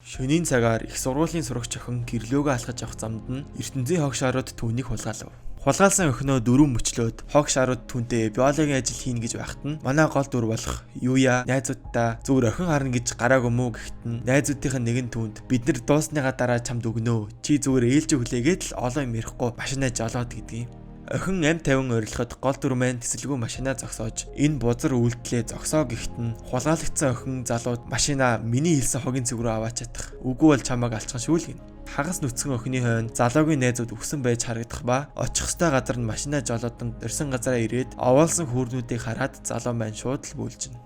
Шөнийн цагаар их сургуулийн сурагч охин гэрлөөгөө алхаж явах замд нь ертөнцийн хог шарууд түүнийг хулгаалав. Хулгаалсан охиноо дөрөв мөчлөөд хог шарууд түүнтэй биологийн ажил хийнэ гэж байхад нь манай гол дүр болох Юя найзуудтай зүгээр охин харна гэж гараагүй мүү гэхэд нь найзуудынх нь нэг нь түүнд бид нар дуусныхаа дараа чамд өгнөө. Чи зүгээр ээлж хүлээгээд л олон юм ярихгүй машинаа жолоод гэдгийг. Охин амь тавин орилоход гол дүр маань тэсэлгүй машинаа зогсоож энэ бузар үйлдэлээ зогсоо гэхэд нь хулгаалагдсан охин залууд машинаа миний хэлсэн хогийн цэг рүү аваад чадах. Үгүй бол чамайг алчхан шүү л гин. Хагас нүцгэн охины хойно залуугийн найзууд өгсөн байж харагдах ба очих ёстой газар нь машинаа жолоодонд дөрсөн газараа ирээд овоолсон хүүрнүүдийг хараад залуу маань шууд л бүүлжинэ.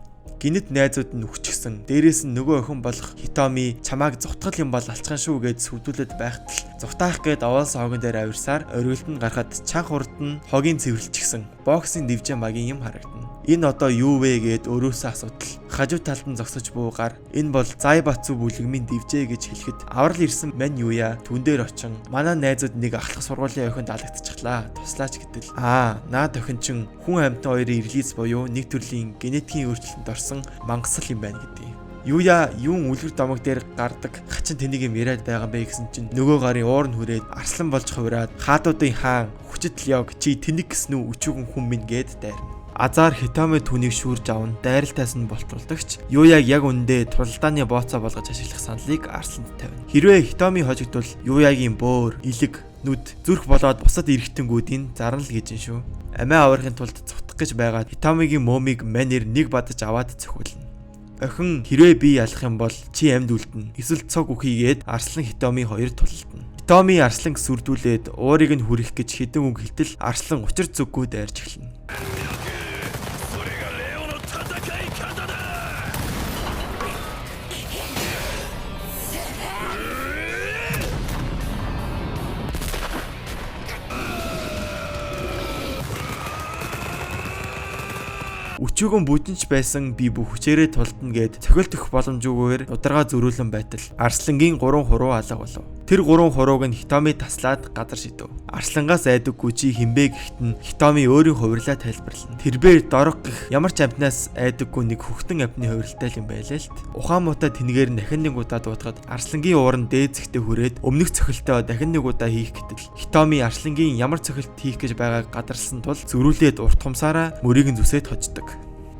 Гинэт найзууд нь үхчихсэн. Дээрээс нь нөгөө охин болох Хитоми чамааг зүхтгал юм бол алчхан шүү гэж сүвдүүлээд байхад л зүхтаах гээд овоолсон хогийн дээр авирсаар оргилд нь гарахад чанх урд нь хогийн цэвэрлчихсэн. Боксing дивжээ магийн юм харагдана. Энэ одоо юу вэ гэд өөрөөсөө асуудал. Хажуу талд нь зогсож буугаар энэ бол Зайбацу бүлэгмийн дивжээ гэж хэлэхэд аврал ирсэн мань Юя түн дээр очин манай найзууд нэг ахлах сургуулийн охинд алагдчихлаа. Туслаач гэтэл наад охин чин хүн амьтан хоёрын релиз буюу нэг төрлийн генетикийн өөрчлөлтөнд орсон мангасал юм байна гэдэг. Юя юун үлгэр домог дээр гардаг хачин тэнийг юм яриад байгаа бэ гэсэн чинь нөгөө гарын уур нь хүрээд арслан болж хувраад хаадуудын хаан хүчит лёг чи тэнэг гэсэн үү өчүүгэн хүн минь гэд дайрна. Азар Хитоми түүнийг шүүрж аван дайралтаас нь болтруулдагч Юяг яг үндэ туралдааны бооцоо болгож ашиглах саналыг арсланд тавина. Хэрвээ Хитоми хожигдвол Юягийн бөөр, илэг, нүд зүрх болоод бусад эргэтэнгүүдийн зарна л гэж шүү. Амиа аврахын тулд цутгах гэж байгаа Хитомигийн мөмийг манер нэг бадаж аваад цохиулна. Охин хэрвээ би ялах юм бол чи амьд үлдэнэ. Эсвэл цог үхийгээд Арслан Хитоми хоёр тулалдана. Хитоми Арслан сүрдүүлээд уурыг нь хүрэх гэж хэдэн үг хэлтэл Арслан учир зүггүй дайрч эхэлнэ. Өчүүгэн бүдэнч байсан би бүх хүчээрээ тулдна гэд цохилт өгөх боломжгүйгээр ударгаа зөрүүлэн байтал Арслангийн 3 хуруу алга болов. Тэр 3 хурууг нь Хитоми таслаад газар шидэв. Арслангаас айдаггүй чи хинбэ гэхэд нь Хитоми өөрийн хувирлаа тайлбарлана. Тэрбээр дорог гэх ямар ч амтнаас айдаггүй нэг хөхтөн амтны хувиралтай юм байлаа л т. Ухаан муутай тэнгээр нь дахин нэг удаа дуутахад Арслангийн уур нь дээд зэгтээ хүрээд өмнөх цохилтоо дахин нэг удаа хийх гэтэл Хитоми Арслангийн ямар цохилт хийх гэж байгааг гадарсан тул зөрүүлээд урт тумсаараа мөрийг нь зүсээд хождог.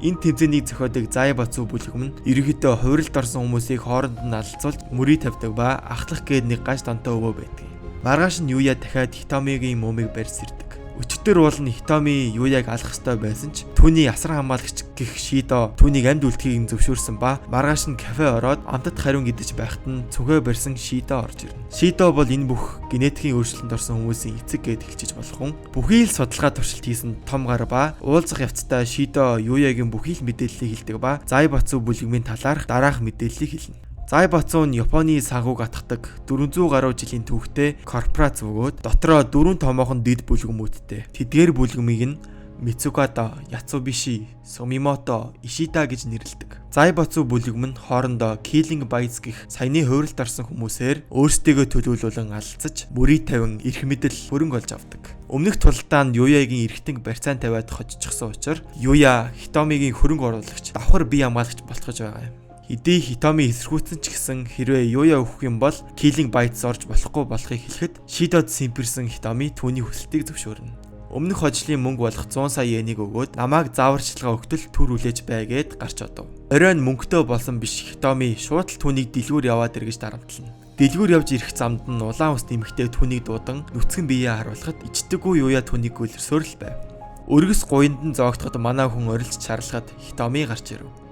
Энэ тэмцээнийг зохиодог Зайбацу бүлэгм нь ерөнхийдөө хувиралд орсон хүмүүсийг хооронд нь алцуулж мөрийг тавьдаг ба ахлах гээд нэг гаж донтой өвөө байдаг. Маргааш нь Юя дахиад Хитомигийн мөмийг барьс ирдэг. Өчигдөр уулын Хитоми Юяг алах ёстой байсан ч түүний асар хамгаалагч гэх Шидо түүнийг амьд үлдэхийг зөвшөөрсөн ба маргааш нь кафе ороод амтд хариун гэдэж байхад нь цүнхээ барьсан Шидо орж ирнэ. Шидо бол энэ бүх генетикийн өөрчлөлтөнд орсон хүмүүсийн эцэг гэд хэлчихэж болох хүн. Бүхий л судалгаа туршилт хийсэн том гар ба уулзах явцдаа Шидо Юягийн бүхий л мэдээллийг хэлдэг ба Зайбацу бүлэгмийн талаарх дараах мэдээллийг хэлнэ. Зайбацу нь Японы санхүүг атгадаг 400 гаруй жилийн түүхтэй корпорац бөгөөд дотроо 4 томоохон дэд бүлгэмүүдтэй. Тэдгээр бүлгэмийг нь Мицукадо, Яцубиши, Сумимото, Ишида гэж нэрлэдэг. Зайбацу бүлэгм нь хоорондоо Killing Bites гэх саяны хувиралд орсон хүмүүсээр өөрсдийгөө төлөвлүүлэн алцаж, мөрийг тавин эрх мэдэл хөрөнгө олж авдаг. Өмнөх тулдаанд Юягийн эргэтэн барьцаан тавиад хожчихсон учраас Юя Хитомигийн хөрөнгө оруулагч, давхар бие хамгаалагч болтгож байгаа юм. Хэдий Хитоми эсэргүүцсэн ч гэсэн хэрвээ Юя өгөх юм бол Killing Bites орж болохыг хэлэхэд Шидод симпирсэн Хитоми түүний хүсэлтийг зөвшөөрнө. Өмнөх хожлын мөнгө болох 100 сая йенийг өгөөд намайг зааварчилгаа өгтөл төр үлээж байгээд гарч одов. Оройн мөнгөтэй болсон биш Хитоми шууд л түүнийг дэлгүүр яваад иргэж дарамтлана. Дэлгүүр явж ирэх замд нь улаан ус нэмэгтэй түүнийг дуудан нүцгэн биеэ харуулхад ичдэггүй Юя түүнийг гөлөрсөөр л байв. Өргөс гуйнд нь зоогдоход манай хүн орилж чарлахад Хитоми гарч ирэв.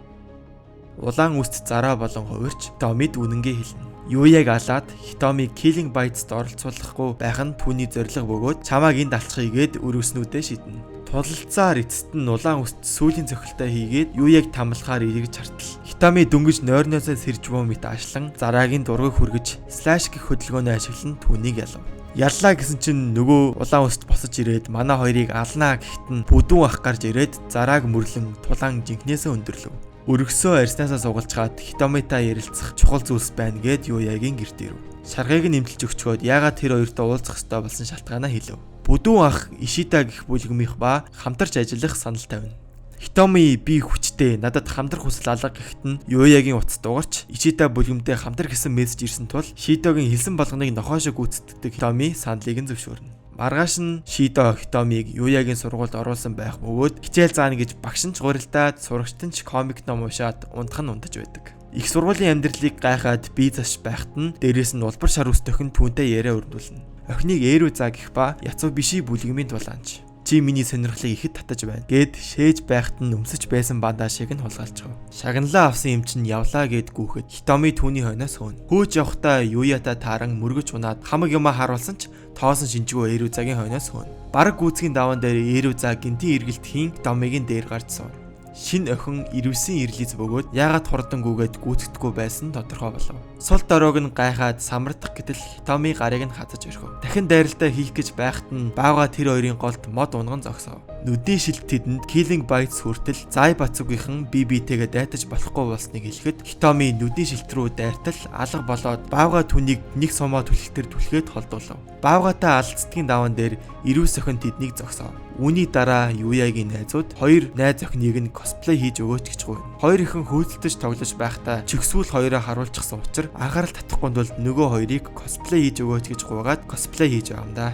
Улаан үст зараа болон хувирч Хитомид үнэнгээ хэлнэ. Юяг алаад Хитоми Killing Bites-д оролцуулахгүй байх нь түүний зорилго бөгөөд чамааг энд алцхыг гээд өргөснүүдээ шийднэ. Тулалцаар эцэст нь улаан үст сүүлийн цохилтоо хийгээд Юяг тамлахаар эргэж хартал. Хитоми дөнгөж нойрноосоо сэрж буун мэт ашлан зараагийн дургыг хүргэж слэш гэх хөдөлгөөний ашиглан түүнийг ялав. Яллаа гэсэн чинь нөгөө улаан үст босож ирээд манай хоёрыг алнаа гэхэд нь бүдүүн ах гарч ирээд зарааг мөрлөн тулаан жинхнээсээ өндөрлөв. Өргөсөө арьснаасаа сугалжгаад Хитомитай ярилцах чухал зүйлс байна гэд Юягийн гэрт ирэв. Шаргыг нь эмтэлж өгчгөөд яагаад тэр хоёртой уулзах ёстой болсон шалтгаанаа хэлв. Бүдүүн ах Ишида гэх бүлгэмийнх ба хамтарч ажиллах санал тавина. Хитоми би хүчтэй надад хамтрах хүсэл алга гэхэд нь Юягийн утас дугарч Ичида бүлгэмдээ хамтрах гэсэн мессеж ирсэн тул Шидогийн хэлсэн болгоныг нохоошоо гүйцэтгэдэг Хитоми саналыг нь зөвшөөрнө. Маргааш нь Шидо Хитомиг Юягийн сургуульд оруулсан байх бөгөөд хичээл заана гэж багш нь ч гурилдаад сурагчт нь ч комик ном уншаад унтах нь унтаж байдаг. Их сургуулийн амьдралыг гайхаад бие заш байхад нь дээрээс нь улбар шар ус төхөн түүнтэй яриа өрнүүлнэ. Охиныг ээрүү заа гэх ба Яцуу биши бүлгэмийн дулаанч. Чи миний сонирхлыг ихэд татаж байна гэд шээж байхад нь өмсөж байсан бандажийг нь хулгайлчихв. Шагналаа авсан юм чинь явлаа гэд гүүхэд Хитоми түүний хойноос хөөн. Хөөж явхдаа Юята тааран мөргөж унаад хамаг юма харуулсан ч тоосон шинжгүй Эрүүзагийн хойноос хөөн. Бараг гүйцгийн даваан дээр Эрүүза гинтийн эргэлт хийн Хитомигийн дээр гарч суув. Шин охин ирвсэн ирлиз бөгөөд яагаад хурдангүйгээд гүйцэтгэхгүй байсан тодорхой болов. Сул дороог нь гайхаад самардах гэтэл Хитоми гарыг нь хазаж өрхөв. Дахин дайралтаа хийх гэж байхад нь баага тэр хоёрын голд мод унган зогсов. Нүдний шилт тэдэнд Killing Bites хүртэл Зай Бацугийнхан BBT-гээ дайтаж болохгүй болсныг хэлэхэд Хитоми нүдний шилт рүү дайртал алга болоод баага түүнийг нэг сумаа түлхэлтэр түлхээд холдуулав. Баавгатай алдцдгийн даваан дээр ирвэс охин тэднийг зогсов. Үүний дараа Юягийн найзууд хоёр найз охиныг нь косплей хийж өгөөч гэж гуйв. Хоёр ихэн хөөцөлдөж тоглож байхдаа чөксүүл хоёроо харуулчихсан учраас анхаарал татахгүй тулд нөгөө хоёрыг косплей хийж өгөөч гэж гуйгаад косплей хийж байгаа юм да.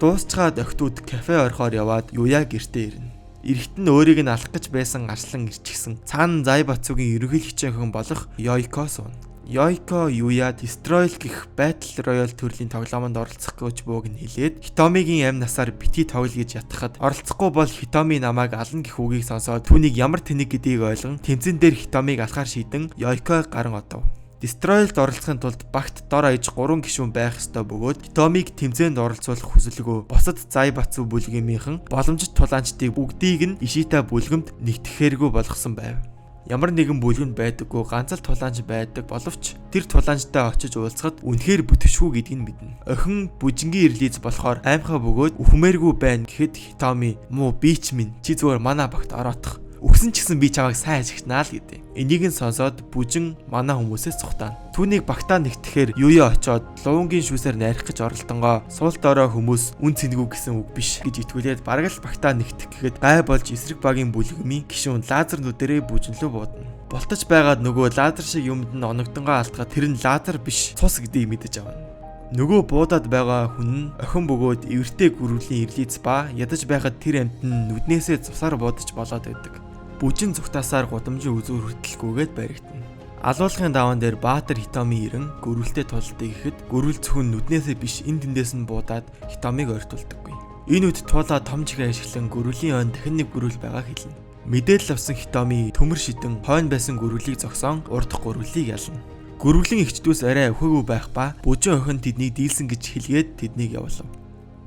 Дуусчаад охтууд кафе орхоор яваад Юя гэртээ ирнэ. Эрэхт нь өөрийг нь алах гэж байсан арслан ирчихсэн. Цаана Зай Бацугийн ерөнхий хичээн болох Йойко сууна. Йойко Юя Destroy гэх Battle Royale төрлийн тоглоомонд оролцох гэж бууг нь хэлээд Хитомигийн амь насаар бити тоглол гэж ятгахад оролцохгүй бол Хитоми намайг ална гэх үгийг сонсоод түүнийг ямар тэнэг гэдгийг ойлгон тэмцэн дээр Хитомиг алахаар шийдэн Йойко гарын одов. Destroy-д оролцохын тулд багт дор аяж 3 гишүүн байх ёстой бөгөөд Хитомиг тэмцээнд оролцуулах хүсэлгүй бусад Зай Бацу бүлгэмийнхэн боломжит тулаанчдыг бүгдийг нь Ишита бүлгэмд нэгтгэхээргүй болгосон байв. Ямар нэгэн бүлгэнд байдаггүй ганц л тулаанч байдаг боловч тэр тулаанчтай очиж уулзахад үнэхээр бүтэшгүй гэдгийг мэднэ. Охин бүжингийн ирлиз болохоор аймхаа бөгөөд үхмээргүй байна гэхэд Хитоми муу би ч минь чи зүгээр манай багт ороотох. Үгсэн ч гэсэн би чамайг сайн ашигтнаа л гэдэг. Энийг нь сонсоод бүжин манай хүмүүсээс цухтаана. Түүнийг багтаа нэгтгэхээр Юя очоод лувангийн шүүсээр найрах гэж оролдонгоо суулт ороо хүмүүс үн цэнэгүй гэсэн үг биш гэж итгүүлээд бараг л багтаа нэгтгэх гэхэд гай болж эсрэг багийн бүлгэмийн гишүүн лазер нүдэрээ бүжинлөө буудна. Болтож байгаад нөгөө лазер шиг юмд нь оногдонгоо алдгаад тэр нь лазер биш цус гэдгийг мэдэж авна. Нөгөө буудаад байгаа хүн нь охин бөгөөд эвэртэй гөрвлийн ирлиз ба ядаж байхад тэр амьтан нүднээсээ цусаар буудаж болоод байдаг. Бүжин зүгтаасаар гудамжийн үзүүр хүртэлгүйгээд баригдана. Алуулгын даваан дээр Баатар Хитоми ирэн гөрвөлтэй тулддаг гэхэд гөрвөл зөвхөн нүднээсээ биш энэ тэндээс нь буудаад Хитомиг ойртуулдаггүй. Энэ үед туулаа том чихээ ашиглан гөрвөлийн ойн дахин нэг гөрвөл байгаа хэлнэ. Мэдээлэл авсан Хитоми төмөр шидэн хойно байсан гөрвөлийг зогсоон урдах гөрвөлийг ялна. Гөрвөлийн эгчдүүс арай өхөөгүй байх ба бүжин охин тэднийг дийлсэн гэж хэлгээд тэднийг явуулав.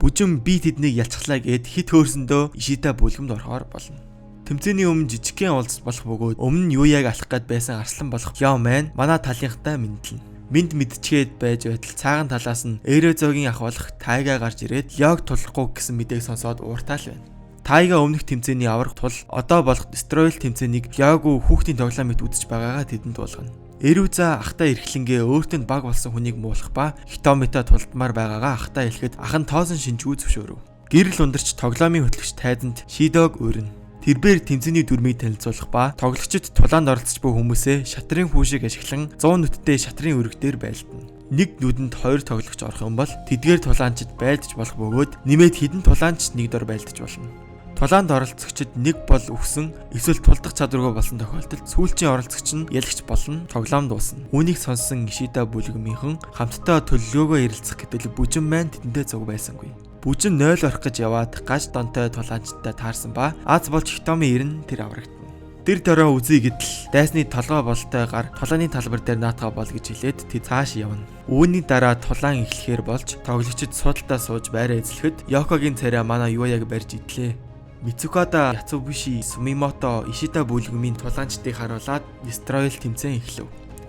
Бүжин би тэднийг ялцглаа гэд хит хөөрсөндөө Ишита бүлгэмд орохоор болно. Тэмцээний өмнө жижигхэн уулзалт болох бөгөөд өмнө нь Юяг алах гээд байсан арслан болох Яомэн манай талынхтай мэдлэн. Минд мэдчихэд байж байтал цааган талаас нь Эрөөзогийн ах болох Тайга гарч ирээд Яог тулахгүй гэсэн мэдээг сонсоод ууртаал байна. Тайга өмнөх тэмцээний аврах тул одоо болох Destroy тэмцээнийг Яогу хүүхдийн тоглоомд үзэж байгаагаа тэдэнд дуулгана. Эрүүза ахтаа эрхлэнгээ өөртөө баг болсон хүнийг муулах ба Хитомитой тулдмаар байгаагаа ахтаа хэлэхэд ах нь тоосон шинжгүй зөвшөөрөв. Гэрэл ундарч тоглоомын хөтлөгч тайзанд Шидог өрнө. Тэрбээр тэмцээний дүрмийг танилцуулах ба тоглогчид тулаанд оролцож буй хүмүүсээ шатрын хүүшиг ашиглан 100 нүдтэй шатрын өрг дээр байлдана. Нэг нүдэнд 2 тоглогч орох юм бол тэдгээр тулаанчид байлдаж болох бөгөөд нэмээд хэдэн тулаанч нэг дор байлдаж болно. Тулаанд оролцогчид нэг бол өгсөн эсвэл тулдах чадваргүй болсон тохиолдолд сүүлчийн оролцогч нь ялагч болно, тоглоом дуусна. Үүнийг сонссон Ишита бүлгэмийнхэн хамтдаа төлөвлөгөөгөө ярилцах гэтэл бүжин маань тэдэндээ зүг байсангүй. Бүжин 0 орох гэж яваад гаж донтой тулаанчтай таарсан ба аз болж Хитоми ирнэ тэр аврагдана. Тэр дөрөө үзье гэдэл дайсны толгой болтой гар тулааны талбар дээр наатгаа бол гэж хэлээд тэд цааш явна. Үүний дараа тулаан эхлэхээр болж тоглогчид суудалтаа сууж байраа эзлэхэд Йокогийн царай манай Юяг барьж идлээ. Мицукада Яцубиши Сумимото Ишита бүлгэмийн тулаанчдыг харуулад Destroy тэмцээн эхлэв.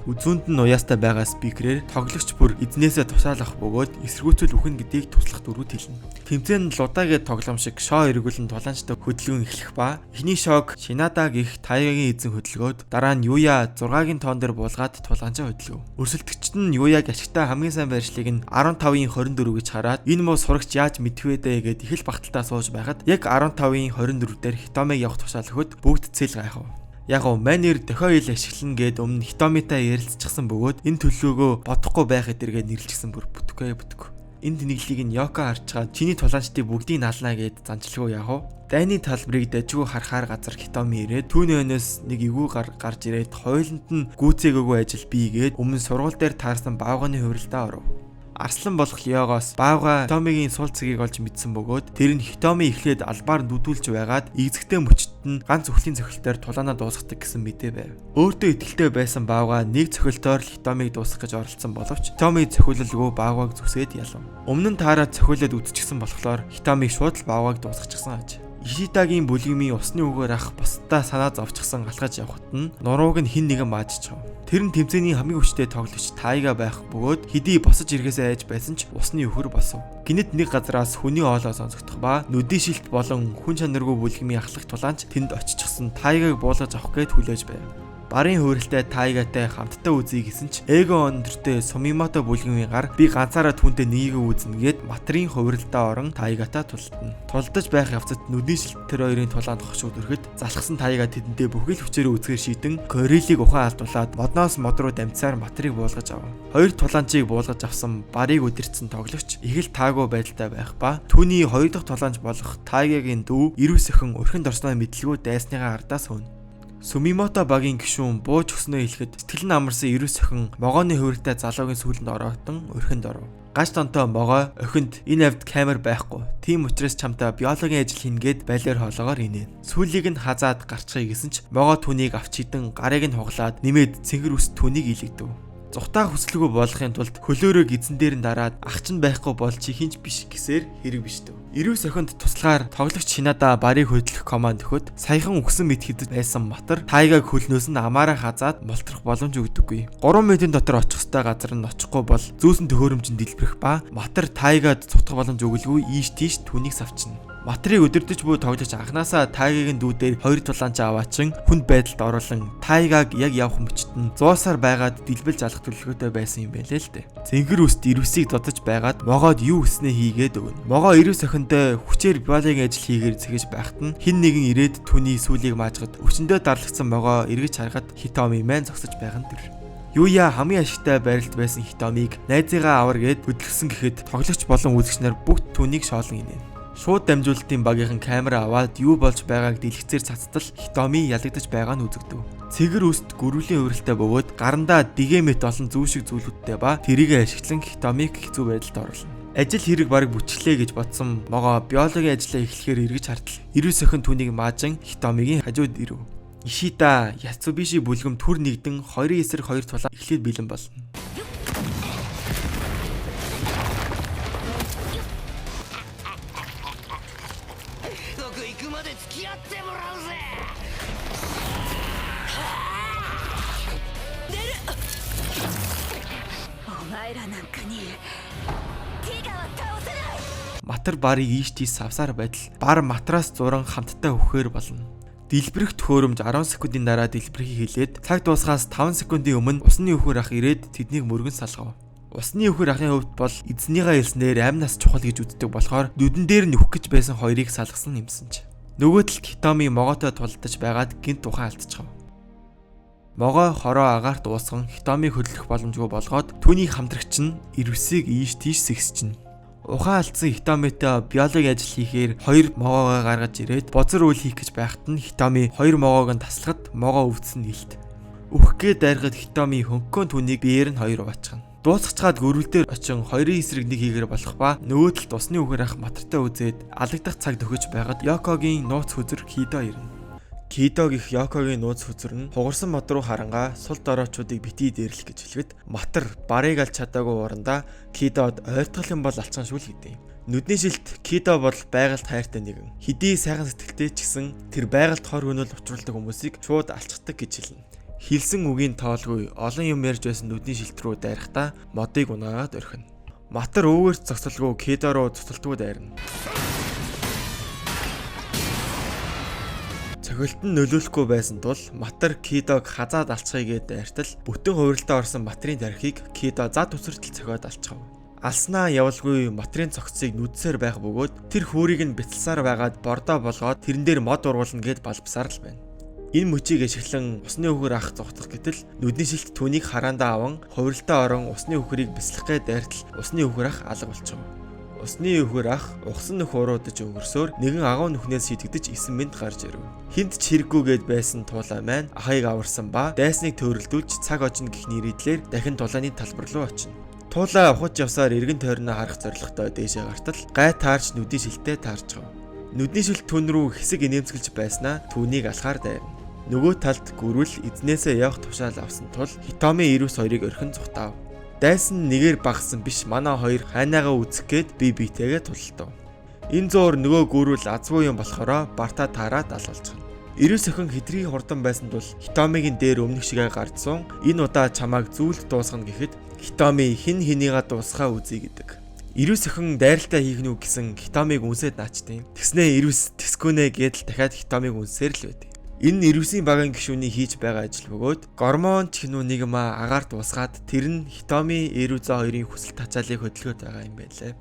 Үзүүнд нь уяастай байгаа спикерээр тоглогч бүр эзнээсээ тушаалах бөгөөд эсэргүүцэл үхэн гэдгийг туслах дөрвөд хэлнэ. Тэмцээн нь лудаагийн тоглоом шиг шоу эргүүлэн тулаанчтай хөдөлгөөн эхлэх ба эхний шоуг Шинада гих Тайгагийн эзэн хөдөлгөөд дараа нь Юя 6-гийн тоон дээр буулгаад тулаанчаа хөдөлгөв. Өрсөлдөгчд нь Юяг ашигтай хамгийн сайн байршлыг нь 15-ийн 24 гэж хараад энэ муу сурагч яаж мэдвэ дээ гэд их л багталтаа сууж байхад яг 15-ийн 24 дээр Хитомиг явах тушаал өгөхөд бүгд цэл гайхав. Яг гоо манер дохио ил ашиглана гэд өмнө Хитомитай ярилцчихсан бөгөөд энэ төлөвлөгөө бодохгүй байх эдэргээ нэрлжсэн бүр бүтггүй. Энэ тэнэглэлийг нь Йоко харчгаад чиний тулаанчдыг бүгдийг наалнаа гэд занчилгүй яах вэ? Дайны талбарыг дажгүй харахаар газар Хитоми ирээд түүний өнөөс нэг эвгүй гарч ирээд хойлонд нь гүйцээгөөгүй ажил бийгээд өмнө сургууль дээр таарсан баавганы хувиралтаа оров. Арслан болох Леогоос баавга Хитомигийн сул цэгийг олж мэдсэн бөгөөд тэр нь Хитоми эхлээд албаар дүүдүүлж байгаад игзэгтэй мөчтөд нь ганц өхлийн цохилтоор тулаанаа дуусгадаг гэсэн мэдээ байв. Өөртөө итгэлтэй байсан баавга нэг цохилтоор Хитомиг дуусгах гэж оролцсон боловч Хитоми цохиулалгүй баавгаг зүсээд ялав. Өмнө нь таараад цохиулаад үдчихсэн болохоор Хитомиг шууд л баавгаг дуусгачихсан аж. Ишитагийн бүлгэмийн усны үгээр ах бусдаа санаа зовчихсан алхаж явхад нь нурууг нь хин нэгэн маажчихв. Тэр нь тэмцээний хамгийн хүчтэй тоглогч Тайга байх бөгөөд хэдий босож ирэхээс айж байсан ч усны өхөр босов. Гинэд нэг газараас хүний оолоо сонсогдох ба нүдийн шилт болон хүн чанаргүй бүлгэмийн ахлах тулаанч тэнд очичихсан Тайгаг буулгаж авах гээд хүлээж байв. Барын хувиралтай Тайгатай хамтдаа үзье гэсэн ч эго өндөртэй Сумимото бүлгэмийн гар би ганцаараа түүнтэй нэгийг үзнэ гэд матрийн хувиралтаа орон Тайгатай тултана. Тулдаж байх явцад нүдийн шилт тэр хоёрын тулаанд хошууд өргөд залхсан Тайга тэдэнтэй бүхэл хүчээр үзгээр шийдэн горилыг ухаан алдуулаад модноос мод руу дамжсаар матрийг буулгаж авав. Хоёр тулаанчийг буулгаж авсан барыг өдөрцөн тоглогч их л таагүй байдалтай байх ба түүний хоёр дахь тулаанч болох Тайгагийн дүү Ирүүс охин өрхөнд орсноос мэдлгүй дайсныхаа ардаас хөнө. Сумимото багийн гишүүн бууж өснөө хэлэхэд сэтгэл нь амарсан Ирүүс охин могооны хувиртай залуугийн сүүлэнд ороотон өрхөнд оров. Гаш тонтой могоо охинд энэ авд камер байхгүй. Тийм учраас чамтай биологийн ажил хийнгээд байлаар хоолоогоор инээ. Сүүлийг нь хазаад гарчихъя гэсэн ч могоо түүнийг авч хідэн гарыг нь хуглаад нэмээд цэнгэр үст түүнийг илэгдэв. Зүхтаа хүслэгүй болохын тулд хөлөөрөө эзэн дээр нь дараад ах чинь байхгүй бол чи хинч биш гэсээр хэрэг биш дөө. Ирүүс охинд туслагаар тоглогч Шинада барыг хөдлөх команд өгөхөд саяхан үгсэн мэд хідэж байсан Матар Тайгаг хөлнөөс нь амаараа хазаад молтрох боломж өгдөггүй. 3 минутын дотор очих ёстой газар нь очихгүй бол зүүсэн төхөөрөмжөнд дэлбэрэх ба Матар Тайгад цутгах боломж өгөлгүй ийш тийш түүнийг савчна. Матрыг өдөрдөж буй тоглож анханасаа Тайгагийн дүүдээр хоёр тулаанчаа аваачин хүнд байдалд оруулан Тайгаг яг явах мөчтөд нь 100 сар байгаад дэлбэлж алах төлөвлөгөөтэй байсан юм байлээ л дээ. Цэнгэр үст Ирүүсийг додож байгаад могоод юу гэснээ хийгээд өгнө. Могоо Ирүүс охинтой хүчээр биологийн ажил хийгээр зэхэж байхад нь хин нэгэн ирээд түүний сүлийг маажгаад өчнөдөө дарлагдсан могоо эргэж харахад Хитоми мэн зогсож байгаа нь тэр. Юя хамгийн ашигтай байралд байсан Хитомиг найзыгаа авар гэд хөдөлгсөн гэхэд тоглогч болон үзэгч нар бүгд түүнийг шоолон инээн. Шууд дамжуулалтын багийнхан камера аваад юу болж байгааг дэлгэцээр цацтал Хитоми ялагдаж байгаа нь үзэгдэв. Цэгэр үст гөрвлийн хувиралтай бөгөөд гарандаа дигэмэт олон зүү шиг зүйлүүдтэй ба тэрийг ашиглан Хитомиг хэцүү байдалд оруулна. Ажил хэрэг бараг бүчлээ гэж бодсон могоо биологийн ажлаа эхлэхээр эргэж хартал Ирүүс охин түүнийг маажин Хитомигийн хажууд ирэв. Ишита Яцубиши бүлгэм түр нэгдэн 2 эсрэг 2 тулаан эхлээд бэлэн болно. Матар барыг ийш тийш савсаар байтал бар матраас зуран хамтдаа өгөхээр болно. Дэлбэрэх төхөөрөмж 10 секундын дараа дэлбэрхийг хэлээд цаг дуусахаас 5 секундын өмнө усны өхөр ах ирээд тэднийг мөргөн салгав. Усны өхөр ахын хувьд бол эзнийгаа хэлснээр амь нас чухал гэж үздэг болохоор нүдэн дээр нь өгөх гэж байсан хоёрыг салгасан юмсан ч. Нөгөө талд Хитоми могоотой тулдаж байгаад гинт ухаан алдчихав. Могоо хороо агаарт уусган Хитомиг хөдлөх боломжгүй болгоод түүний хамтрагч нь Ирүүсийг ийш тийш сэгсчихнэ. Ухаан алдсан Хитомитой биологийн ажил хийхээр хоёр могоогоо гаргаж ирээд бозор үйл хийх гэж байхад нь Хитоми хоёр могоог нь таслахад могоо өвдсөн нэлт. Үхгээ дайрахад Хитоми хөнгөн түүнийг биеэр нь хоёр уучгана. Дуусгацгаад гөрвөлдөр очин хоёрын эсрэг нэг хийгэр болох ба нөгөө талд усны үгээр ах матартай үзээд алагдах цаг төгөж байгаад Йокогийн нууц хүзэр Кидо ирнэ. Кидо гих Йокогийн нууц хүзэр нь хугарсан мод руу харангаа сул дороочдыг битгий дээрлэх гэж хэлэхэд Матар барыг алж чадаагүй урандаа Кидод ойртгол юм бол алчсан шүүл гэдэг юм. Нүдний шилт Кидо бол байгальд хайртай нэгэн. Хэдий сайхан сэтгэлтэй ч гэсэн тэр байгальд хор хөнөөл учруулдаг хүмүүсийг шууд алчдаг гэж хэлнэ. Хэлсэн үгийн тоолгүй олон юм ярьж байсан нүдний шилт рүү дайрахдаа модыг унаагаад орхино. Матар өвгөрч зогсолгүй Кидо руу цуцалтгүй дайрна. Цохилт нь нөлөөлөхгүй байсан тул Матар Кидог хазаад алцхыг дайртал бүтэн хувиралтаа орсон Матрын тархийг Кидо зад үсэртэл цохиод алцгав. Алснаа явалгүй Матрын цогцыг нүдсээр байх бөгөөд тэр хүүрийг нь бяцалсаар байгаад бордоо болгоод тэрэн дээр мод ургуулна гэд балбсаар л байна. Энэ мөчийг ашиглан усны үхэр ах зогтох гэтэл нүдний шилт түүнийг хараандаа аван хувиралтаа орон усны үхрийг бяцлах гээд дайртал усны үхэр ах алга болчихов. Усны үхэр ах ухсан нөх уруудаж өнгөрсөөр нэгэн агуу нүхнээс шидэгдэж 9 минут гарч ирэв. Хинт ч хэрэггүйгээд байсан туулай маань ахыг аварсан ба дайсныг төөрөлдүүлж цаг очно гэх нэрийдлэр дахин тулааны талбар руу очино. Туулай ухаж явсаар эргэн тойрноо харах зорилготой дээшээ гартал гай таарч нүдний шилтээ таарчв. Нүдний шилт түн рүү хэсэг инээмсэглэж байснаа түүнийг алхаар дайрна. Нөгөө талд гүрвэл эзнээсээ явах тушаал авсан тул Хитоми Ирус хоёрыг орхин зүхтаав. Дайсан нэгээр багсан биш манай хоёр хайнаагаа үзэх гээд биетэйгээ тултав. Энэ зуур нөгөө гүрвэл азгүй юм болохоро бартаа таараад алуулчихна. Ирус охин хэдрий хурдан байсан тул Хитомигийн дээр өмнөх шигээ гардсан энэ удаа чамааг зүйлд дуусгана гэхэд Хитоми хин хинийгаа дуусгаа үзье гэдэг. Ирус охин дайралтаа хийх нүг гэсэн Хитомиг үнсээд наачтیں۔ Тэгснээ Ирус тэскүнэ гэдэл дахиад Хитомиг үнсээр л байд. Энэ Ирусийн багийн гишүүний хийж байгаа ажил бөгөөд гормон ч хинүү нэг маа агаар дуусгаад тэр нь Хитоми Ируза хоёрын хүсэл тачаалыг хөдөлгөөд байгаа юм байлээ.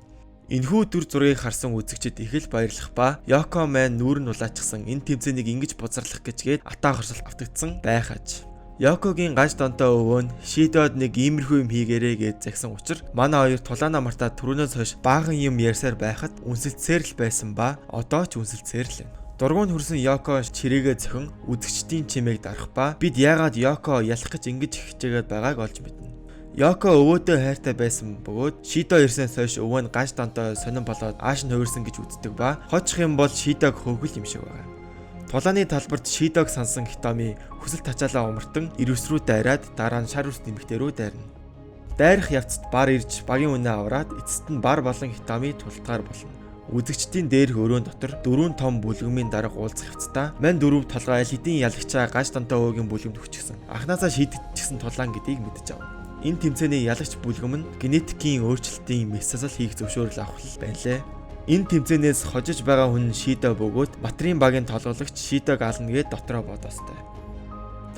Энэхүү дүр зургийг харсан үзэгчид их л баярлах ба Йоко маань нүүр нь улаачсан энэ тэмцээнийг ингэж бузарлах гэжгээд атаа хорсол автагдсан байх аж. Йокогийн гаж донтой өвөө нь Шидод нэг иймэрхүү юм хийгээрэй гэж загсан учраас манай хоёр тулаана мартаа түрүүнээс хойш баахан юм ярьсаар байхад үнсэлцээр л байсан ба одоо ч үнсэлцээр л байна. Дургуун хүрсэн Йоко чирээгээ зөхөн үзэгчдийн чимээг дарах ба бид яагаад Йоко ялах гэж ингэж хичээгээд байгааг олж мэднэ. Йоко өвөөдөө хайртай байсан бөгөөд Шидо ирсэнээс хойш өвөө нь гаж донтой сонирн болоод ааш нь хувирсан гэж үздэг ба хоцох юм бол Шидог хөөгөл юм шиг байна. Тулааны талбарт Шидог сансан Хитоми хүсэл тачаалаа умартан Ирус рүү дайраад дараа нь шар ус нэмэгтэй рүү дайрна. Дайрах явцад бар ирж багийн үнэ аваад эцэст нь бар болон Хитоми тултгаар болно. Үзэгчдийн дээрх өрөөнд дотор дөрвөн том бүлгэмийн дарга уулзах явцдаа мань дөрөв толгой аль хэдийн ялагчаа гаж донтой өөгийн бүлгэмд хүчсэн. Анхнаасаа шийдчихсэн тулаан гэдгийг мэдэж ав. Энэ тэмцээний ялагч бүлгэм нь генетикийн өөрчлөлтийн мессасал хийх зөвшөөрөл авах байна лээ. Энэ тэмцээнээс хожиж байгаа хүн Шидо бөгөөд Матрийн багийн толгойгч Шидог ална гэд дотроо бодоостой.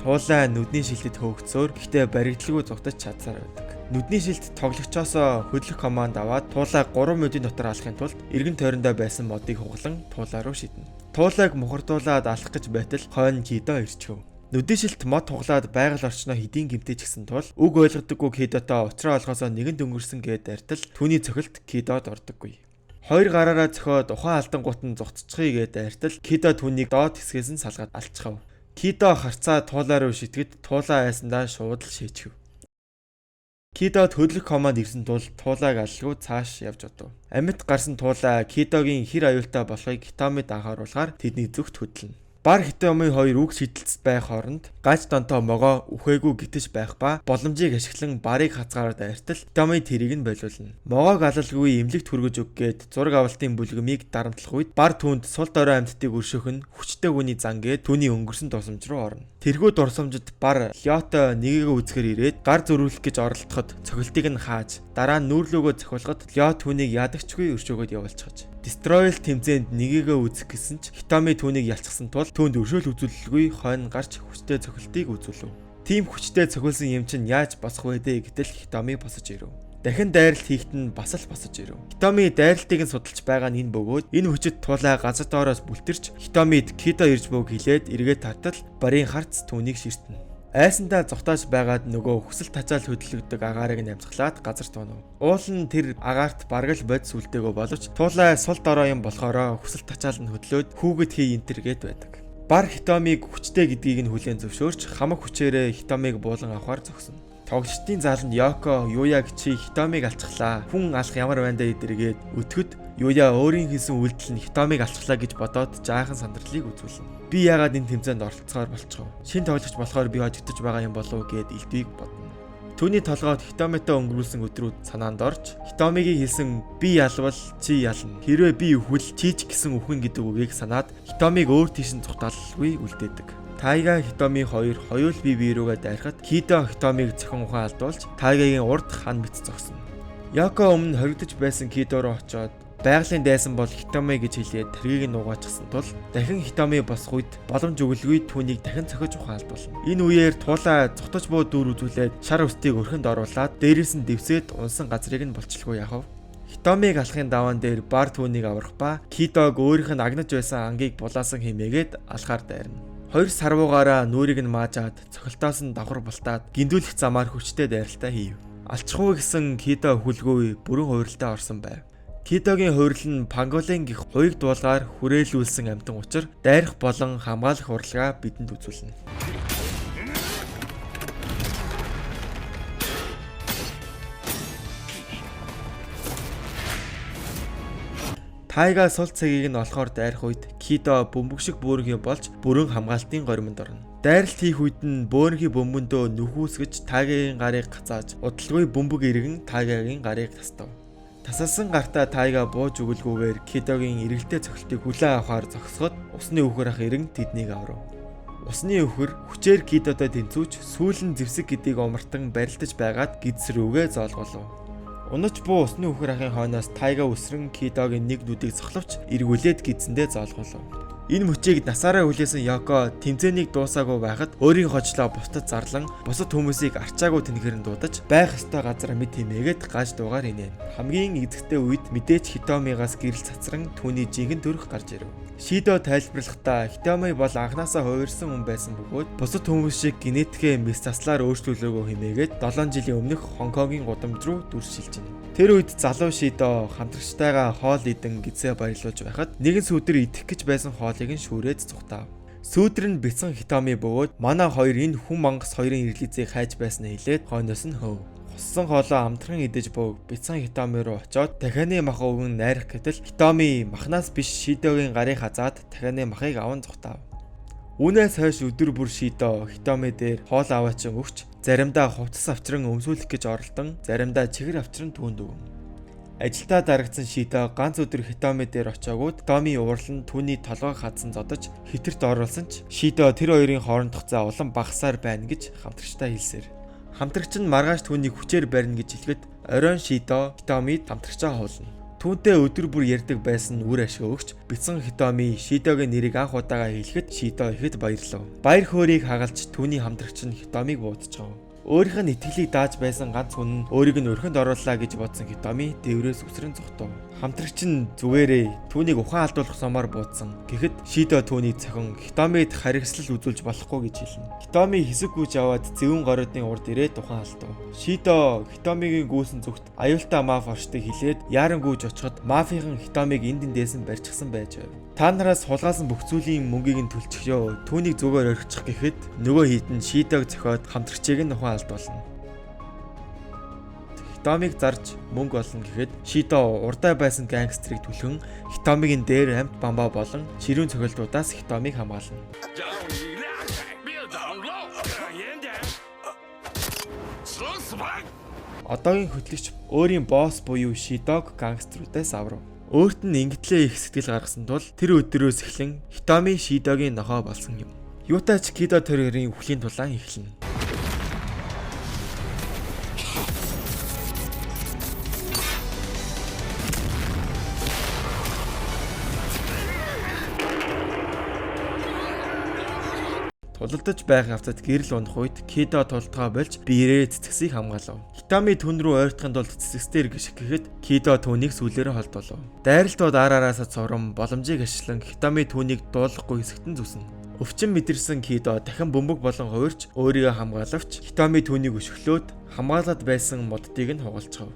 Туулай нүдний шилтэд хөөгцөөр гэхдээ баригдалгүй зугтаж чадсаар байдаг. Нүдний шилт тоглогчоосоо хөдлөх команд аваад туулайг 3 минутын дотор алахын тулд эргэн тойрондоо байсан модыг хуглан туулай руу шиднэ. Туулайг мухардуулаад алах гэж байтал хойно Кидо ирчихв. Нүдний шилт мод хуглаад байгаль орчноо хэдийн гэмтэж гисэн тул үг ойлгодоггүй Кидотой уцраа олгосоо нэгэн дөнгөрсөн гээд дартал түүний цохилт Кидод ордоггүй. Хоёр гараараа цохиод ухаан алдангуут нь зогтчихъя гээд дартал Кидо түүнийг доод хэсгээс нь салгаад алчхав. Кидо харцаа туулай руу шитгэд туулай айсандаа шууд л шийчихв. Кидод хөдлөх команд ирсэн тул туулайг аллгүй цааш явж одов. Амьд гарсан туулай Кидогийн хэр аюултай болохыг Хитомид анхааруулгаар тэдний зүгт хөдлөнө. Бар Хитоми хоёр үг шидэлцэд байх хооронд гаж донтой могоо үхээгүй гитэж байх ба боломжийг ашиглан барыг хацгаар дайртал Хитоми тэрийг нь болиулна. Могоог алалгүй эмнэлэгт хүргэж өггээд зураг авалтын бүлгэмийг дарамтлах үед бар түүнд сул дорой амьтдыг өршөөх нь хүчтэй хүний зан гээд түүний өнгөрсөн тусламж руу орно. Тэрхүү дурсамжид бар Лёто нэгийг үзэхэр ирээд гар зөрүүлэх гэж оролдоход цохилтыг нь хааж дараа нь нүүрлөөгөө цохилоход Лёто түүнийг ядагчгүй өршөөгöd явуулчихаж. Destroyal тэмцээнд нэгийг үзэх гэсэн ч Хитоми түүнийг ялцсан тул түүнд өршөөл үзүүлэлгүй хойно гарч хүчтэй цохилтыг үзүүлв. Тим хүчтэй цохилсон юм чинь яаж босох вэ дээ гэтэл Хитоми босож ирэв. Дахин дайралт хийхэд нь бас л босож ирэв. Хитоми дайралтыг нь судалж байгаа нь энэ бөгөөд энэ хүчит туулай ганцад доороос бүлтэрч Хитомид Кидо ирж бөөг хилээд эргээд тартал барийн харц түүнийг ширтэнэ. Айсандаа зогтоож байгаад нөгөө хүсэл тачаал хөдөлгдөг агаарыг нь амсгалаад газар тунав. Уул нь тэр агаарт бараг л бодис үлдээгөө боловч туулай сул дорой юм болохоро хүсэл тачаал нь хөдлөөд хүүгэд хий энтергээд байдаг. Бар Хитомиг хүчтэй гэдгийг нь хүлээн зөвшөөрч хамаг хүчээрээ Хитомиг буулан авахар зогсоно. Тоглогчдын зааланд Йоко Юяг чи Хитомиг алцглаа. Хүн алах ямар байна даа эдэргээд өтгөд Юя өөрийн хийсэн үйлдэл нь Хитомиг алцглаа гэж бодоод жаахан сандралыг үзүүлнэ. Би яагаад энэ тэмцээнд оролцохоор болчихов? Шинэ тоглогч болохоор би хожигдож байгаа юм болов уу гэд элдвийг бодно. Түүний толгойд Хитомитой өнгөрүүлсэн өдрүүд санаанд орж Хитомигийн хэлсэн би ялвал чи ялна. Хэрвээ би өвхөл чи ч гэсэн үхэн гэдэг үгийг санаад Хитомиг өөр тийш нь зүгтаалгүй үлдээдэг. Тайга Хитоми хоёр хоёул бие бие рүүгээ дайрахад Кидо Хитомиг цохон ухаан алдуулж Тайгагийн урд хан бич зогсоно. Яко өмнө хоригдож байсан Кидо руу очоод байгалийн дайсан бол Хитоми гэж хэлээд тэргийг нугаачихсан тул дахин Хитоми босох үед боломж өгөлгүй түүнийг дахин цохиж ухаан алдуулна. Энэ үеэр туулаа цогтож буу дүүр үзүүлээд шар өстийг өрхөнд оруулаад дээрээс нь дэвсээд унсан газрыг нь болчихлгүй яхав. Хитомиг алахын даваан дээр бар түүнийг аврах ба Кидог өөрийнх нь агнаж байсан ангийг булаасан хэмээгээд алхаар дайрна. 2 сарвуугаараа нүрийг нь маажаад цохилтоос нь давхар бултаад гиндүүлэх замаар хүчтэй дайралтай хийв. Алчихгүй гэсэн Кидо хүлгүй бүрэн хууралтай орсон байв. Кидогийн хуурал нь Панголин гих хоёрд дуулгаар хүрээлүүлсэн амьтан учир дайрах болон хамгаалах урлагаа бидэнд үзүүлнэ. Тайга сул цагийг нь олохоор дайрах үед Кидо бөмбөг шиг бөөрийнхөө болж бүрэн хамгаалтын горимонд орно. Дайралт хийх үед нь бөөрийнхөө бөмбөндөө нүхүүсгэж Тайгагийн гарыг гацааж удалгүй бөмбөг иргэн Тайгагийн гарыг тастав. Тасалсан гартаа Тайга бууж өгөлгүйгээр Кидогийн эргэлтэй цохилтыг хүлээн авахар зогсоход усны өвхөр ах ирэн тэднийг аврав. Усны өвхөр хүчээр Кидодод тэнцүүж сүүлэн зэвсэг гэдгийг омартан барилдаж байгаад гидс рүүгээ зоолголов. Унаж буу усны өвхөр ахын хойноос Тайга үсрэн Кидогийн нэг нүдийг цохловч эргүүлээд гидсэндээ зоолголов. Энэ мөчийг насаараа хүлээсэн Яко тэмцээнийг дуусаагүй байхад өөрийн хочлоо бусдад зарлан бусад хүмүүсийг арчаагүй тэнхэрэн дуудаж байх ёстой газар мэд хэмээгээд гаж дуугаар инээн. Хамгийн эзэгтэй үед мэдээч Хитомигаас гэрэл цацран түүний жинхэнэ төрх гарч ирэв. Шидо тайлбарлахдаа Хитоми бол анханасаа хувирсан хүн байсан бөгөөд бусад хүмүүс шиг генетикээ мэс заслаар өөрчлөлөөгөө хэмээгээд 7 жилийн өмнөх Хонконгийн гудамж руу дүрсшилж байна. Тэр үед залуу Шидо хамтрагчтайгаа хоол идэн гизээ баярлуулж байхад нэгэн сүүдэр идэх гэж байсан хоолыг нь шүүрээд зүхтав. Сүүдэр нь бяцхан Хитоми бөгөөд манай хоёр энэ хүн мангас хоёрын ирлизийг хайж байснаа хэлээд хойноос нь хөв. Хуссан хоолоо амтхан идэж бөөг бяцхан Хитоми руу очоод дахианы мах өгөн найрах гэтэл Хитоми махнаас биш Шидогийн гарыг хазаад дахианы махыг аван зүхтав. Үүнээс хойш өдөр бүр Шидо Хитоми дээр хоол аваачин өгч заримдаа хувцас авчран өмсүүлэх гэж оролдон заримдаа чихэр авчран түүнд өгөн. Ажилдаа дарагдсан Шидо ганц өдөр Хитоми дээр очиогууд Хитоми уурал нь түүний толгойг хадсан зодож хитэрт оруулсан ч Шидо тэр хоёрын хоорондох зай улам багасаар байна гэж хамтрагчтай хэлсээр. Хамтрагч нь маргааш түүнийг хүчээр барина гэж хэлэхэд оройн Шидо Хитомид хамтрагчаа хуулна. Түүнтэй өдөр бүр ярьдаг байсан үр ашиг өгч бяцхан Хитоми Шидогийн нэрийг анх удаага хэлэхэд Шидо ихэд баярлав. Баяр хөөргийг хагалж түүний хамтрагч нь Хитомиг буудчихав. Өөрийнх нь итгэлийг дааж байсан ганц хүн нь өөрийг нь өрхөнд оруулаа гэж бодсон Хитоми дэврээс үсрэн зүхтав. Хамтрагч нь зүгээрээ түүнийг ухаан алдуулах сумаар буудсан. Гэхэд Шидо түүнийг цохин Хитомид харигслал үзүүлж болохгүй гэж хэлнэ. Хитоми хэсэг гүйж аваад зэвүүн городын урд ирээд ухаан алдав. Шидо Хитомигийн гүйсэн зүгт аюултай маф орчтыг хэлээд яаран гүйж очиход мафийн Хитомиг энд дэндээс нь барьчихсан байж байв. Та нараас хулгаасан бүх зүйлийн мөнгийг нь төлчихё. Түүнийг зүгээр орхичих гэхэд нөгөө хит нь Шидог зохиод хамтрагчийг нь ухаан алдуулна. Хитомиг зарж мөнгө олно гэхэд Шидо урдаа байсан гангстерыг түлхэн Хитомигийн дээр амт бамбаа болон ширүүн цохилтуудаас Хитомиг хамгаална. Одоогийн хөтлөгч өөрийн босс буюу Шидог гангстеруудаас аврав. Өөрт нь ингэтлээ их сэтгэл гаргасан тул тэр өдрөөс эхлэн Хитоми Шидогийн нохоо болсон юм. Юутай ч Кидо тэр хоёрын үхлийн тулаан эхэлнэ. Тулалдаж байх явцад гэрэл унах үед Кидо тултгаа болж биерээ цэцгсийг хамгаалав. Хитоми түн рүү ойртохын тулд цэцгсээр гიშг гэхэд Кидо түүнийг сүүлээрээ холдуулав. Дайралтууд араасаа цором боломжийг ашиглан Хитоми түүнийг дуулахгүй хэсэгтэн зүснэ. Өвчин мэдэрсэн Кидо дахин бөмбөг болон хувирч өөрийгөө хамгаалавч Хитоми түүнийг өшөглөөд хамгаалаад байсан моддыг нь хугалцав.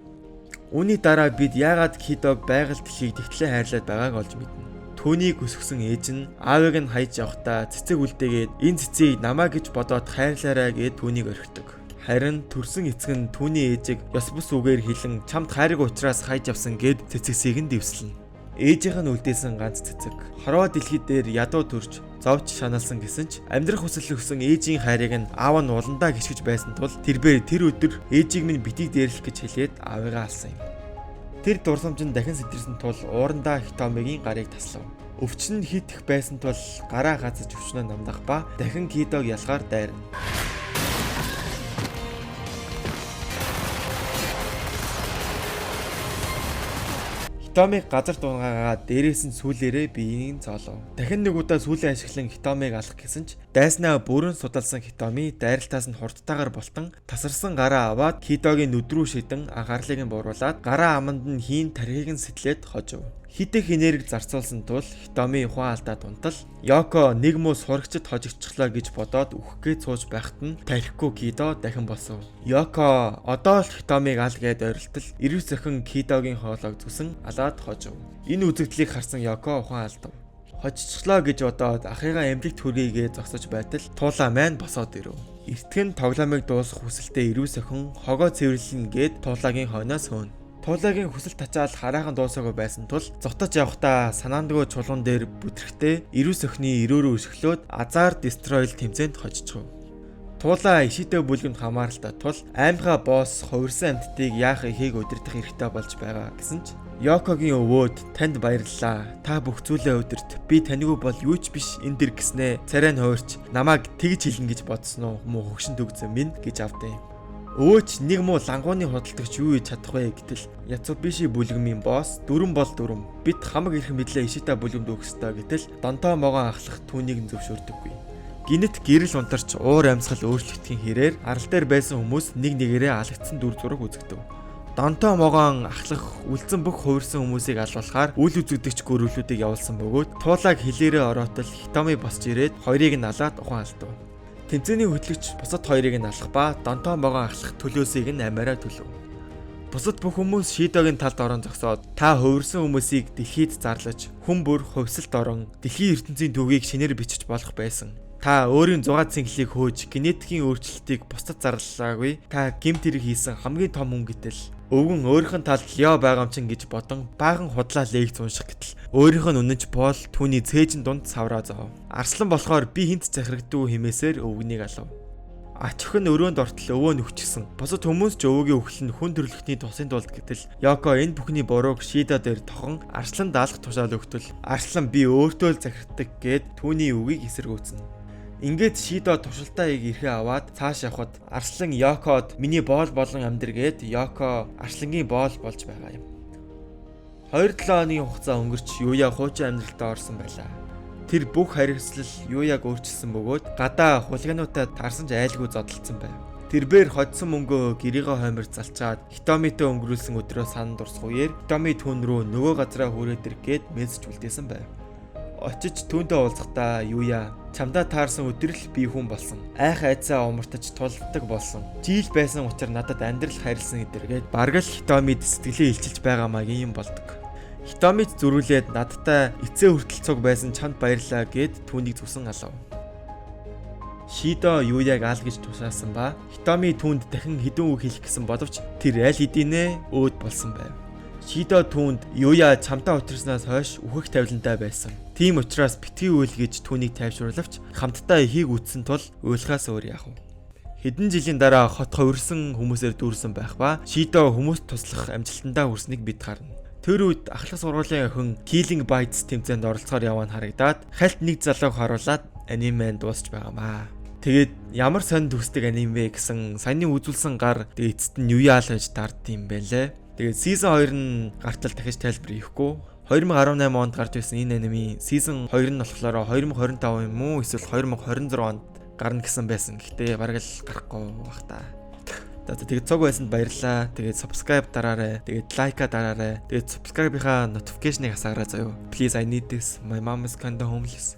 Үүний дараа бид яагаад Кидог байгаль дэлхийг тэгтлээ хайрлаад байгааг олж мэднэ. Түүнийг өсгсөн ээж нь аавыг нь хайж явахдаа цэцэг үлдээгээд энэ цэцгийг намаа гэж бодоод хайрлаарай гэд түүнийг орхидог. Харин төрсөн эцэг нь түүний ээжийг ёс бус үгээр хэлэн чамд хайрыг ухраас хайж авсан гэд цэцэгсийг нь дэвслэнэ. Ээжийнх нь үлдээсэн ганц цэцэг хорвоо дэлхий дээр ядуу төрж зовж шаналсан гэсэн ч амьдрах хүсэл өгсөн ээжийн хайрыг нь аав нь уландаа гიშгэж байсан тул тэрбээр тэр өдөр ээжийг минь битгий дээрлэх гэж хэлээд аавыгаа алсан юм. Тэр дурсамж нь дахин сэтэрсэн тул уурандаа Хитомигийн гарыг таслав. Өвчин хит их байсан тул гараа газаж өвчнөө намдах ба дахин Кидог ялгаар дайрна. Хитомиг газар дунгаагаа дээрээс нь сүүлээрээ биеийг зоолов. Дахин нэг удаа сүүлээ ашиглан Хитомиг алах гэсэн ч дайснаа бүрэн судалсан Хитоми дайралтаас нь хурдтайгаар болтон тасарсан гараа аваад Кидогийн нүд рүү шидэн анхаарлыг нь бууруулад гараа аманд нь хийн тархийг нь сэтлээд хожив. Хитэх энерги зарцуулсан тул Хитоми ухаан алдаад унтал Йоко нэг муу сурагчд хожигдчихлаа гэж бодоод үхгээ цууж байхад нь тарихгүй Кидо дахин босов. Йоко одоо л Хитомиг ал гээд ойролтол ирвэ зохин Кидогийн хоолойг зүсэн алаад хожив. Энэ үзэгдлийг харсан Йоко ухаан алдав. Хожигдчихлаа гэж бодоод ахыгаа эмнэлэгт хүргээгээ зогсож байтал туулаа маань босоод ирэв. Эртхэн тоглоомыг дуусгах хүсэлтэд ирвэ зохин хогоо цэвэрлэнэ гээд туулагийн хойноос хөөв. Туулагийн хүсэл тачаал хараахан дуусаагүй байсан тул зогтож явхдаа санаандгүй чулуун дээр бүдрэхтэй ирвэ сөхний өрөөрөө өсгөлөөд Азар Дестройл тэмцээнд хожчихв. Туулаа ишидэ бүлгэнд хамааралтай тул аймгаа босс хувирсан амьтдыг яах ихийг удирдах хэрэгтэй болж байгаа гэсэн ч Йокогийн өвөөд танд баярлалаа. Та бүх зүйлээ удирд. Би таньгүй бол юу ч биш энэ дэр гэснээ царай нь хуурч намайг тэгж хэлнэ гэж бодсон уу муу хөгшин төгзөн минь гэж авдээ. Өөч нэг муу лангууны худалдагч юу хийж чадах вэ гэтэл Яцубиши бүлгэмийн босс дөрөн бол дөрөн. Бид хамаг ирхэн мэдлээ Ишита бүлгэмд өгөх ёстой гэтэл Донтоо могоо ахлах түүнийг зөвшөөрдөггүй. Гинэт гэрэл унтарч уур амьсгал өөрчлөгдөхийн хэрээр арал дээр байсан хүмүүс нэг нэгээрээ алагдсан дүр зураг үзэгдэв. Донтоо могоон ахлах үлдсэн бүх хувирсан хүмүүсийг алуулахаар үл үзэгдэгч гөрвлүүдийг явуулсан бөгөөд туулаг хилээрээ ороотол Хитоми босч ирээд хоёрыг нь алаад ухаан алдав. Тэмцээний хөтлөгч бусад хоёрыг нь алах ба Донтоо могоон ахлах төлөөсийг нь амиараа төлөв. Бусад бүх хүмүүс Шидогийн талд орон зогсоод та хувирсан хүмүүсийг дэлхийд зарлаж хүн бүр хувьсалт орон дэлхийн ертөнцийн төвийг шинээр бичиж болох байсан. Та өөрийн 6 цэнгэлийг хөөж генетикийн өөрчлөлтийг бусдад зарлалаагүй. Та гэмт хэрэг хийсэн хамгийн том хүн гэтэл өвгөн өөрийнх нь талд Лео байгамчин гэж бодон баахан худлаа лекц унших гэтэл өөрийнх нь үнэнч Пол түүний цээжин дунд савраа зов. Арслан болохоор би хинт захирагдгүй хэмээсээр өвгнийг алав. Ач өхөн өрөөнд ортол өвөө нүхчихсэн. Бусад хүмүүс ч өвөөгийн үхэл нь хүн төрлөختний тусын тулд гэтэл Йоко энэ бүхний бурууг Шида дээр тохон Арслан даалгах тушаал өгтөл Арслан би өөртөө л захирддаг гэд түүний үгийг эсэргүүцэн. Ингээд Шидо туршилтаа ирэхээ аваад цааш явхад Арслан Йокод миний боол болон амьдр гээд Йоко Арслангийн боол болж байгаа юм. 2-7 оны хугацаа өнгөрч Юя хуучин амьдралтаа орсон байлаа. Тэр бүх хариуцлал Юяг өөрчилсөн бөгөөд гадаа хулгайнуудаа таарсан ч айлгүй зодтолцсон байв. Тэрбээр хоцсон мөнгөө гэрийнхээ хоймор залчаад Хитомитэй өнгөрүүлсэн өдрөө санан дурсахууээр Хитоми түүн рүү нөгөө газараа хүрээд иргээд мессеж үлдээсэн байв. Очиж түүнтэй уулзахдаа Юя чамдаа таарсан өдрөл би хүн болсон. Айх айцаа умартаж тулдаг болсон. Жийл байсан учраас надад амьдрал хайрлсан гэдэргээд бараг л Хитомид сэтгэлээ илчилж байгаамаа юм болдог. Хитомид зөрүүлээд надтай эцээ хүртэл цуг байсан чамд баярлаа гэд түүнийг зүсэн алав. Шидо Юяг ал гэж тушаасан ба Хитоми түүнд дахин хэдэн үг хэлэх гэсэн боловч тэр аль хэдийнэ өөд болсон байв. Шидо түүнд Юя чамтай уучраснаас хойш үхэх тавилантай байсан. Тийм учраас битгий үйл гэж түүнийг тайвшруулавч хамтдаа эхийг үтсэн тул уйлахаас өөр яах вэ? Хэдэн жилийн дараа хот хувирсан хүмүүсээр дүүрсэн байх ба Шидо хүмүүст туслах амжилтандаа хүрснийг бид харна. Тэр үед ахлах сургуулийн охин Killing Bites тэмцээнд оролцохоор яваа нь харагдаад хальт нэг залууг харуулад аниме дуусч байгаамаа. Тэгээд ямар сонь төгсдөг аниме гэсэн саяны үзүүлсэн гар эцэст нь Юя л гэж дардсан юм байлээ. Тэгээд season 2 нь гартал дахиж тайлбар хийхгүй 2018 онд гарч байсан энэ аниме season 2 нь болохоор 2025 юм уу эсвэл 2026 онд гарна гэсэн байсан. Гэхдээ бараг л гарахгүй бах та. Тэгээд цог байсанд баярлалаа. Тэгээд subscribe дараарай. Тэгээд like дараарай. Тэгээд subscribe-ийнхаа notification-ыг хасаарай заяа. Please I need this. My mom is kinda homeless.